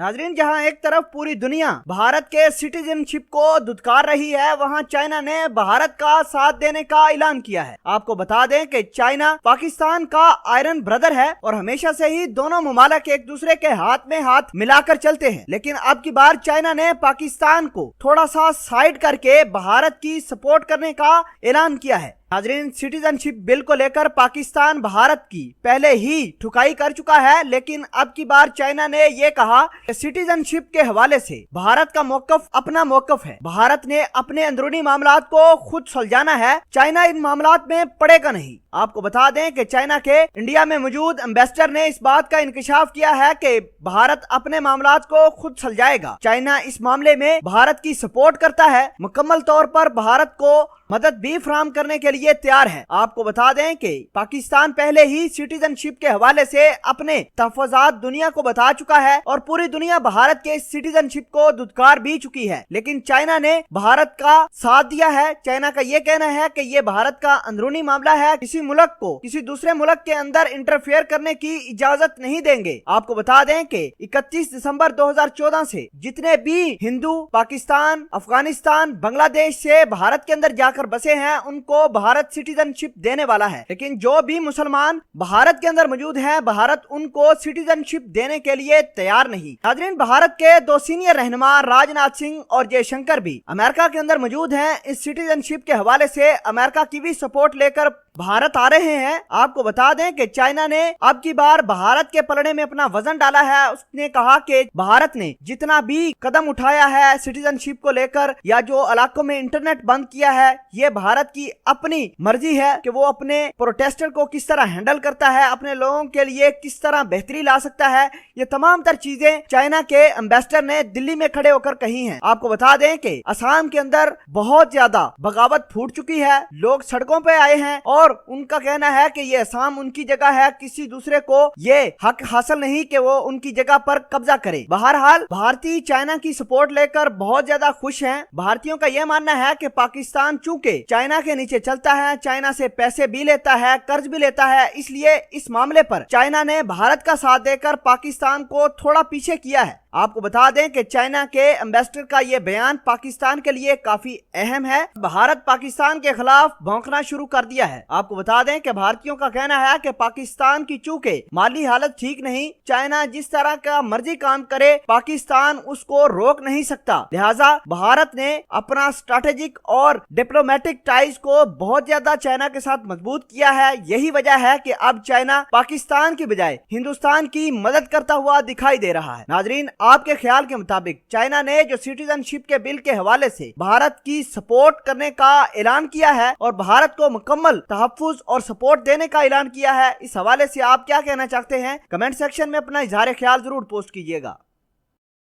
नाजरीन, जहां एक तरफ पूरी दुनिया भारत के सिटीजनशिप को दुत्कार रही है, वहां चाइना ने भारत का साथ देने का ऐलान किया है। आपको बता दें कि चाइना पाकिस्तान का आयरन ब्रदर है और हमेशा से ही दोनों मुमालिक एक दूसरे के हाथ में हाथ मिलाकर चलते हैं। लेकिन अब की बार चाइना ने पाकिस्तान को थोड़ा सा साइड करके भारत की सपोर्ट करने का ऐलान किया है। नाजरीन, सिटीजनशिप बिल को लेकर पाकिस्तान भारत की पहले ही ठुकाई कर चुका है, लेकिन अब की बार चाइना ने ये कहा कि सिटीजनशिप के हवाले से भारत का मौकफ अपना मौकफ है। भारत ने अपने अंदरूनी मामलात को खुद सुलझाना है, चाइना इन मामलात में पड़ेगा नहीं। आपको बता दें कि चाइना के इंडिया में मौजूद एम्बेसडर ने इस बात का इंकशाफ किया है कि भारत अपने मामलात को खुद सुलझाएगा। चाइना इस मामले में भारत की सपोर्ट करता है, मुकम्मल तौर पर भारत को मदद भी फराहम करने के लिए तैयार है। आपको बता दें कि पाकिस्तान पहले ही सिटीजनशिप के हवाले से अपने तहफ़्फ़ुज़ात दुनिया को बता चुका है और पूरी दुनिया भारत के सिटीजनशिप को दुत्कार भी चुकी है, लेकिन चाइना ने भारत का साथ दिया है। चाइना का ये कहना है कि ये भारत का अंदरूनी मामला है, किसी मुल्क को किसी दूसरे मुल्क के अंदर इंटरफेयर करने की इजाजत नहीं देंगे। आपको बता दें कि 31 दिसंबर 2014 से जितने भी हिंदू पाकिस्तान, अफगानिस्तान, बांग्लादेश से भारत के अंदर जाकर बसे हैं, उनको भारत सिटीजनशिप देने वाला है। लेकिन जो भी मुसलमान भारत के अंदर मौजूद हैं, भारत उनको सिटीजनशिप देने के लिए तैयार नहीं। नाज़रीन, भारत के दो सीनियर रहनुमा राजनाथ सिंह और जयशंकर भी अमेरिका के अंदर मौजूद हैं। इस सिटीजनशिप के हवाले से अमेरिका की भी सपोर्ट लेकर भारत आ रहे हैं। आपको बता दें कि चाइना ने अब की बार भारत के पलड़े में अपना वजन डाला है। उसने कहा कि भारत ने जितना भी कदम उठाया है सिटीजनशिप को लेकर, या जो इलाकों में इंटरनेट बंद किया है, ये भारत की अपनी मर्जी है कि वो अपने प्रोटेस्टर को किस तरह हैंडल करता है, अपने लोगों के लिए किस तरह बेहतरी ला सकता है। ये तमाम तर चीजें चाइना के एम्बेसडर ने दिल्ली में खड़े होकर कही हैं। आपको बता दें कि असम के अंदर बहुत ज्यादा बगावत फूट चुकी है, लोग सड़कों पे आए हैं और उनका कहना है कि ये असम उनकी जगह है, किसी दूसरे को ये हक हासिल नहीं कि वो उनकी जगह पर कब्जा करे। बहरहाल भारतीय चाइना की सपोर्ट लेकर बहुत ज्यादा खुश हैं। भारतीयों का यह मानना है कि पाकिस्तान चूंकि चाइना के नीचे चलता है, चाइना से पैसे भी लेता है, कर्ज भी लेता है, इसलिए इस मामले पर चाइना ने भारत का साथ देकर पाकिस्तान को थोड़ा पीछे किया है। आपको बता दें कि चाइना के एम्बेसडर का ये बयान पाकिस्तान के लिए काफी अहम है। भारत पाकिस्तान के खिलाफ भौंकना शुरू कर दिया है। आपको बता दें कि भारतीयों का कहना है कि पाकिस्तान की चूंकि माली हालत ठीक नहीं, चाइना जिस तरह का मर्जी काम करे, पाकिस्तान उसको रोक नहीं सकता। लिहाजा भारत ने अपना स्ट्रैटेजिक और डिप्लोमेटिक टाइज को बहुत ज्यादा चाइना के साथ मजबूत किया है। यही वजह है कि अब चाइना पाकिस्तान की बजाय हिंदुस्तान की मदद करता हुआ दिखाई दे रहा है। नाजरीन, आपके ख्याल के मुताबिक चाइना ने जो सिटीजनशिप के बिल के हवाले से भारत की सपोर्ट करने का ऐलान किया है और भारत को मुकम्मल तहफ़्फ़ुज़ और सपोर्ट देने का ऐलान किया है, इस हवाले से आप क्या कहना चाहते हैं? कमेंट सेक्शन में अपना इजहार ख्याल जरूर पोस्ट कीजिएगा।